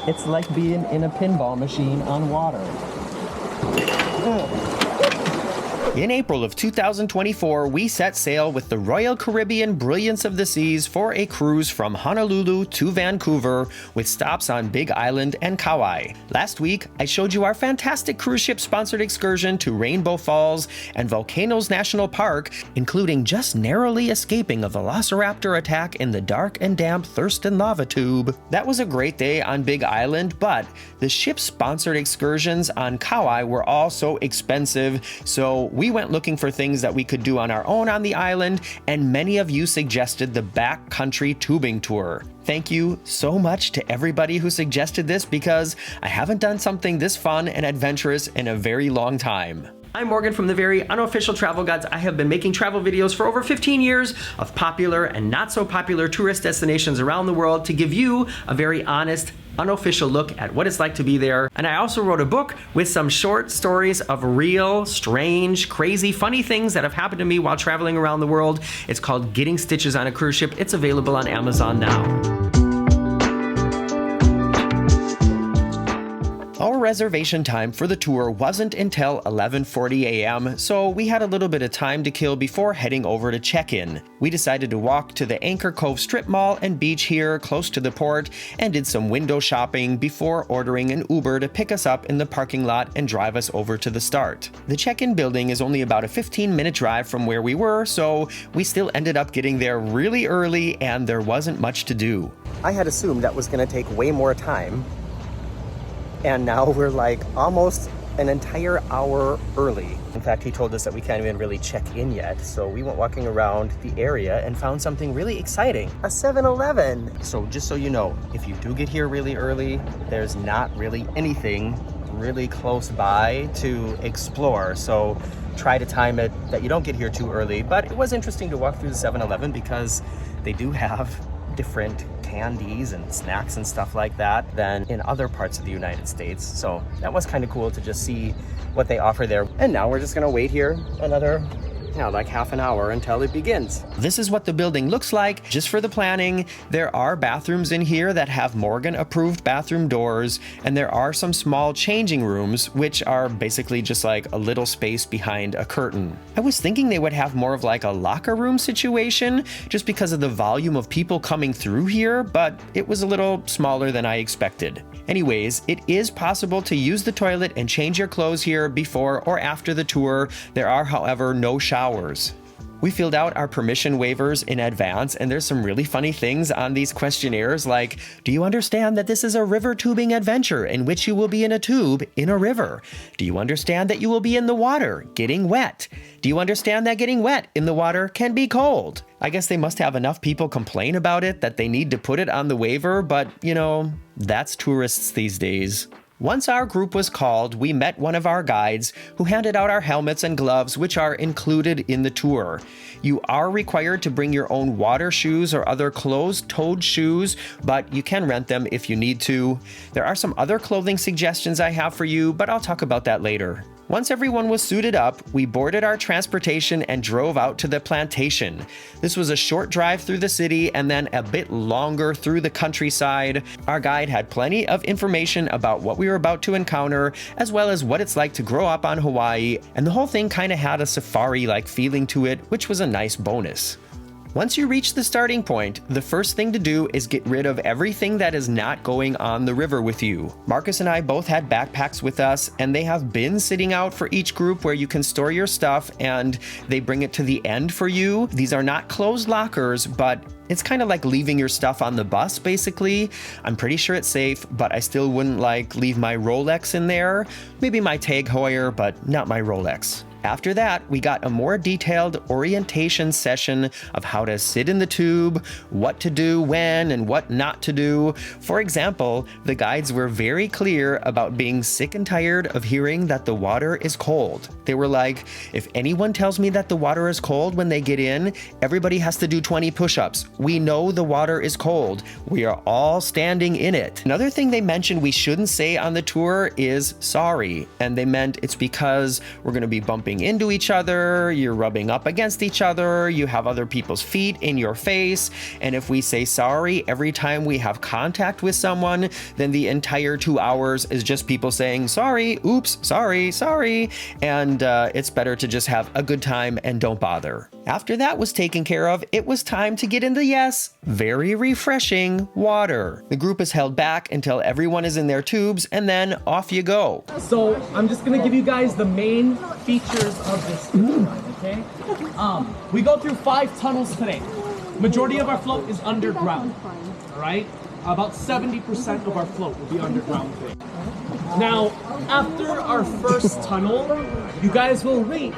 It's like being in a pinball machine on water. In April of 2024, we set sail with the Royal Caribbean Brilliance of the Seas for a cruise from Honolulu to Vancouver with stops on Big Island and Kauai. Last week, I showed you our fantastic cruise ship sponsored excursion to Rainbow Falls and Volcanoes National Park, including just narrowly escaping a velociraptor attack in the dark and damp Thurston lava tube. That was a great day on Big Island, but the ship sponsored excursions on Kauai were all so expensive, so we went looking for things that we could do on our own on the island, and many of you suggested the Backcountry Tubing Tour. Thank you so much to everybody who suggested this, because I haven't done something this fun and adventurous in a very long time. I'm Morgan from the Very Unofficial Travel Guides. I have been making travel videos for over 15 years of popular and not so popular tourist destinations around the world to give you a very honest, unofficial look at what it's like to be there. And I also wrote a book with some short stories of real, strange, crazy, funny things that have happened to me while traveling around the world. It's called Getting Stitches on a Cruise Ship. It's available on Amazon now. Our reservation time for the tour wasn't until 11:40 a.m., so we had a little bit of time to kill before heading over to check-in. We decided to walk to the Anchor Cove Strip Mall and beach here close to the port and did some window shopping before ordering an Uber to pick us up in the parking lot and drive us over to the start. The check-in building is only about a 15-minute drive from where we were, so we still ended up getting there really early and there wasn't much to do. I had assumed that was going to take way more time. And now we're like almost an entire hour early. In fact, he told us that we can't even really check in yet. So we went walking around the area and found something really exciting, a 7-Eleven. So just so you know, if you do get here really early, there's not really anything really close by to explore. So try to time it that you don't get here too early. But it was interesting to walk through the 7-Eleven because they do have different candies and snacks and stuff like that than in other parts of the United States. So that was kind of cool to just see what they offer there. And now we're just gonna wait here another like half an hour until it begins. This is what the building looks like. Just for the planning, there are bathrooms in here that have Morgan approved bathroom doors, and there are some small changing rooms, which are basically just like a little space behind a curtain. I was thinking they would have more of like a locker room situation just because of the volume of people coming through here, but it was a little smaller than I expected. Anyways, it is possible to use the toilet and change your clothes here before or after the tour. There are, however, no showers. We filled out our permission waivers in advance, and there's some really funny things on these questionnaires like, do you understand that this is a river tubing adventure in which you will be in a tube in a river? Do you understand that you will be in the water getting wet? Do you understand that getting wet in the water can be cold? I guess they must have enough people complain about it that they need to put it on the waiver, but you know, that's tourists these days. Once our group was called, we met one of our guides who handed out our helmets and gloves, which are included in the tour. You are required to bring your own water shoes or other closed-toed shoes, but you can rent them if you need to. There are some other clothing suggestions I have for you, but I'll talk about that later. Once everyone was suited up, we boarded our transportation and drove out to the plantation. This was a short drive through the city and then a bit longer through the countryside. Our guide had plenty of information about what we were about to encounter, as well as what it's like to grow up on Hawaii, and the whole thing kind of had a safari-like feeling to it, which was a nice bonus. Once you reach the starting point, the first thing to do is get rid of everything that is not going on the river with you. Marcus and I both had backpacks with us, and they have bins sitting out for each group where you can store your stuff, and they bring it to the end for you. These are not closed lockers, but it's kind of like leaving your stuff on the bus, basically. I'm pretty sure it's safe, but I still wouldn't leave my Rolex in there. Maybe my Tag Heuer, but not my Rolex. After that, we got a more detailed orientation session of how to sit in the tube, what to do when and what not to do. For example, the guides were very clear about being sick and tired of hearing that the water is cold. They were like, if anyone tells me that the water is cold when they get in, everybody has to do 20 push-ups. We know the water is cold. We are all standing in it. Another thing they mentioned we shouldn't say on the tour is sorry. And they meant it's because we're going to be bumping bumping into each other, you're rubbing up against each other, you have other people's feet in your face, and if we say sorry every time we have contact with someone, then the entire 2 hours is just people saying sorry, oops, sorry, sorry, and it's better to just have a good time and don't bother. After that was taken care of, it was time to get in the, yes, very refreshing water. The group is held back until everyone is in their tubes, and then off you go. So I'm just gonna give you guys the main features of this tube ride, okay? We go through 5 tunnels today. Majority of our float is underground, all right? About 70% of our float will be underground today. Now, after our first tunnel, you guys will reach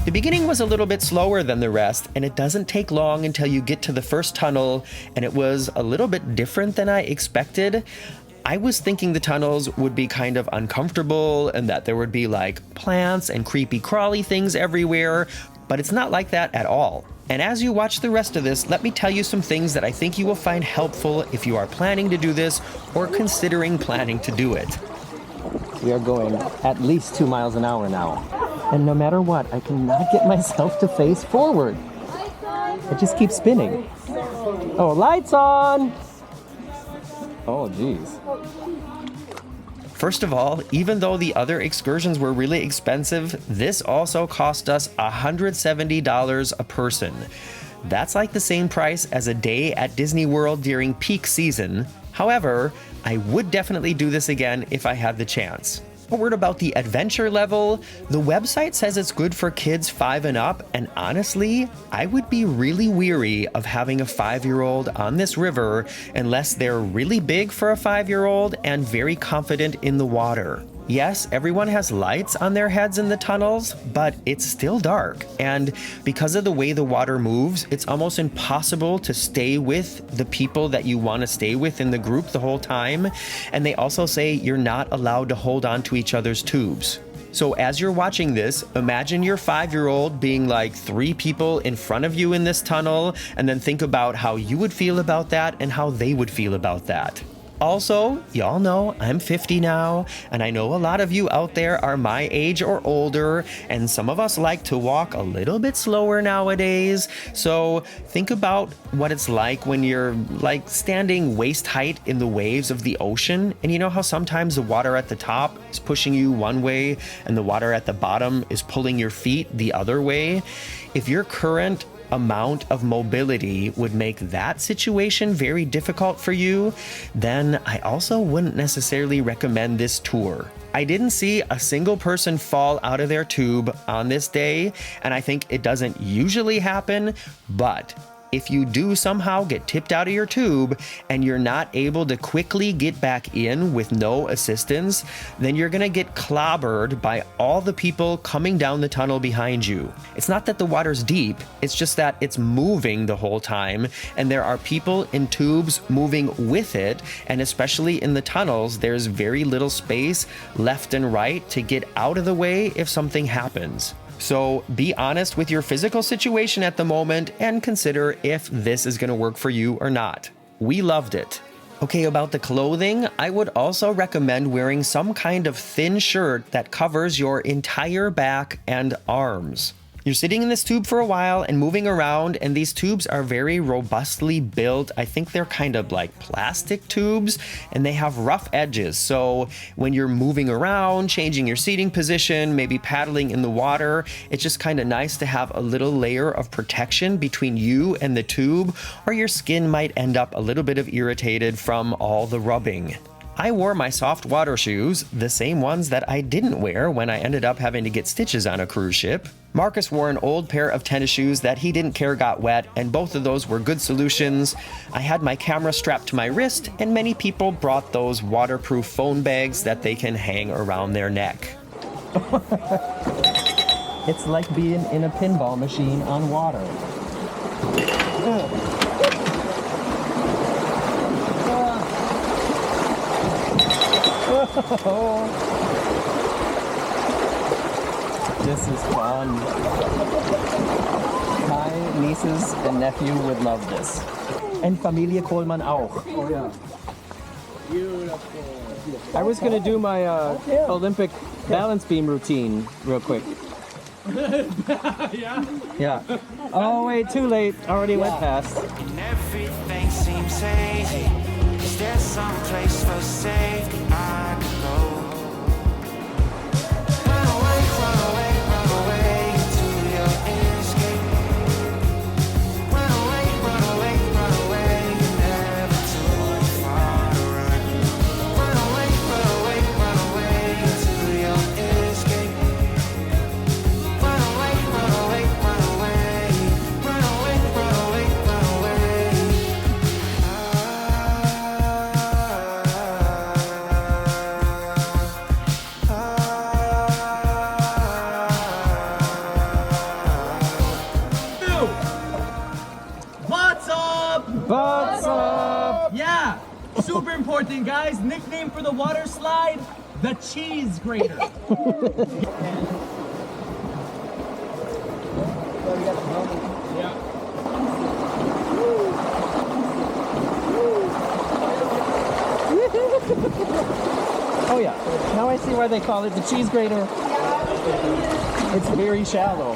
The beginning was a little bit slower than the rest, and it doesn't take long until you get to the first tunnel, and it was a little bit different than I expected. I was thinking the tunnels would be kind of uncomfortable and that there would be like plants and creepy crawly things everywhere, but it's not like that at all. And as you watch the rest of this, let me tell you some things that I think you will find helpful if you are planning to do this or considering planning to do it. We are going at least 2 miles an hour now. And no matter what, I cannot get myself to face forward. It just keeps spinning. Oh, lights on! Oh, geez. First of all, even though the other excursions were really expensive, this also cost us $170 a person. That's like the same price as a day at Disney World during peak season. However, I would definitely do this again if I had the chance. A word about the adventure level. The website says it's good for kids 5 and up, and honestly, I would be really weary of having a 5-year-old on this river unless they're really big for a 5-year-old and very confident in the water. Yes, everyone has lights on their heads in the tunnels, but it's still dark. And because of the way the water moves, it's almost impossible to stay with the people that you want to stay with in the group the whole time. And they also say you're not allowed to hold on to each other's tubes. So as you're watching this, imagine your 5-year-old being like 3 people in front of you in this tunnel, and then think about how you would feel about that and how they would feel about that. Also, y'all know I'm 50 now, and I know a lot of you out there are my age or older, and some of us like to walk a little bit slower nowadays. So think about what it's like when you're like standing waist height in the waves of the ocean, and you know how sometimes the water at the top is pushing you one way and the water at the bottom is pulling your feet the other way? If your current amount of mobility would make that situation very difficult for you, then I also wouldn't necessarily recommend this tour. I didn't see a single person fall out of their tube on this day, and I think it doesn't usually happen, but if you do somehow get tipped out of your tube and you're not able to quickly get back in with no assistance, then you're gonna get clobbered by all the people coming down the tunnel behind you. It's not that the water's deep, it's just that it's moving the whole time, and there are people in tubes moving with it, and especially in the tunnels, there's very little space left and right to get out of the way if something happens. So be honest with your physical situation at the moment and consider if this is going to work for you or not. We loved it. Okay, about the clothing, I would also recommend wearing some kind of thin shirt that covers your entire back and arms. You're sitting in this tube for a while and moving around, and these tubes are very robustly built. I think they're kind of like plastic tubes, and they have rough edges. So when you're moving around, changing your seating position, maybe paddling in the water, it's just kind of nice to have a little layer of protection between you and the tube, or your skin might end up a little bit irritated from all the rubbing. I wore my soft water shoes, the same ones that I didn't wear when I ended up having to get stitches on a cruise ship. Marcus wore an old pair of tennis shoes that he didn't care got wet, and both of those were good solutions. I had my camera strapped to my wrist, and many people brought those waterproof phone bags that they can hang around their neck. It's like being in a pinball machine on water. This is fun. My nieces and nephew would love this. And Familia Coleman auch. Oh yeah. Beautiful. I was gonna do my Olympic balance beam routine real quick. Yeah. Yeah. Oh wait, too late. Already went past. And everything seems hazy. Is there some place for safety I could go? Run away, run away, run away to your escape. Run away, run away, run away. You're never too far to run. Run away, run away, run away to your escape. Run away, run away, run away. Run away, run away, run away. What's up? What's up? Yeah. Super important, guys. Nickname for the water slide, the cheese grater. Oh yeah. Now I see why they call it the cheese grater. It's very shallow.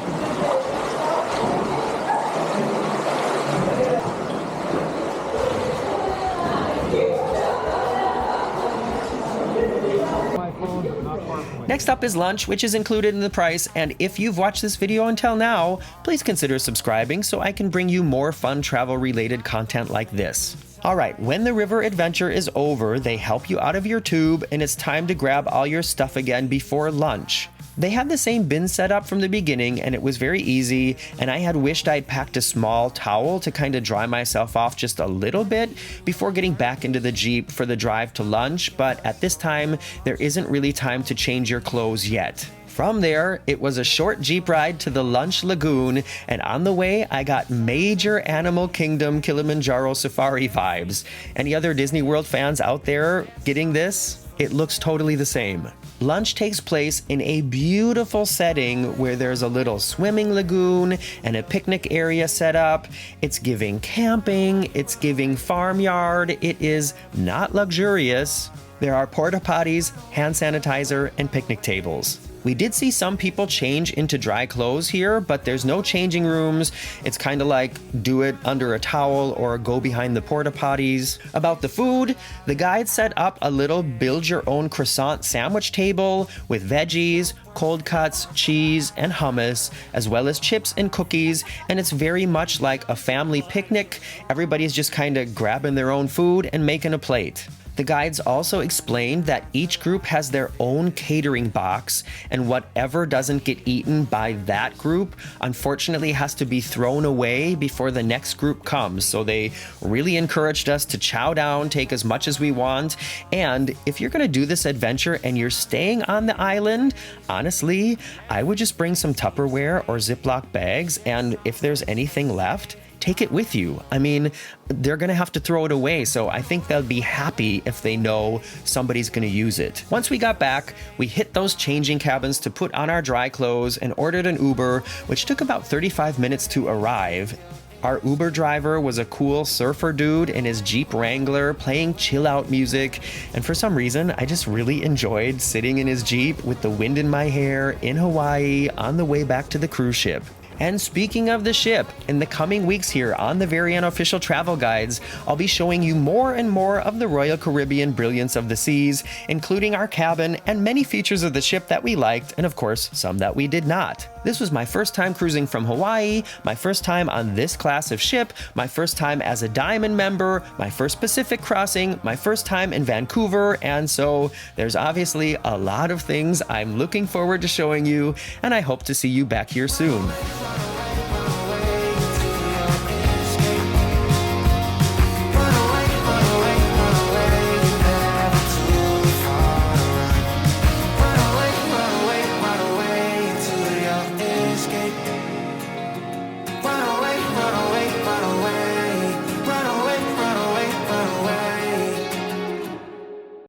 Next up is lunch, which is included in the price, and if you've watched this video until now, please consider subscribing so I can bring you more fun travel-related content like this. Alright, when the river adventure is over, they help you out of your tube, and it's time to grab all your stuff again before lunch. They had the same bin set up from the beginning, and it was very easy, and I had wished I'd packed a small towel to kind of dry myself off just a little bit before getting back into the Jeep for the drive to lunch, but at this time, there isn't really time to change your clothes yet. From there, it was a short Jeep ride to the Lunch Lagoon, and on the way, I got major Animal Kingdom Kilimanjaro safari vibes. Any other Disney World fans out there getting this? It looks totally the same. Lunch takes place in a beautiful setting where there's a little swimming lagoon and a picnic area set up. It's giving camping, it's giving farmyard, it is not luxurious. There are porta potties, hand sanitizer, and picnic tables. We did see some people change into dry clothes here, but there's no changing rooms. It's kind of like do it under a towel or go behind the porta potties. About the food, the guide set up a little build-your-own croissant sandwich table with veggies, cold cuts, cheese, and hummus, as well as chips and cookies, and it's very much like a family picnic. Everybody's just kind of grabbing their own food and making a plate. The guides also explained that each group has their own catering box, and whatever doesn't get eaten by that group unfortunately has to be thrown away before the next group comes. So they really encouraged us to chow down, take as much as we want, and if you're going to do this adventure and you're staying on the island, honestly, I would just bring some Tupperware or Ziploc bags, and if there's anything left, take it with you. I mean, they're gonna have to throw it away, so I think they'll be happy if they know somebody's gonna use it. Once we got back, we hit those changing cabins to put on our dry clothes and ordered an Uber, which took about 35 minutes to arrive. Our Uber driver was a cool surfer dude in his Jeep Wrangler playing chill out music, and for some reason, I just really enjoyed sitting in his Jeep with the wind in my hair in Hawaii on the way back to the cruise ship. And speaking of the ship, in the coming weeks here on the Very Unofficial Travel Guides, I'll be showing you more and more of the Royal Caribbean Brilliance of the Seas, including our cabin and many features of the ship that we liked, and of course, some that we did not. This was my first time cruising from Hawaii, my first time on this class of ship, my first time as a Diamond member, my first Pacific crossing, my first time in Vancouver, and so there's obviously a lot of things I'm looking forward to showing you, and I hope to see you back here soon.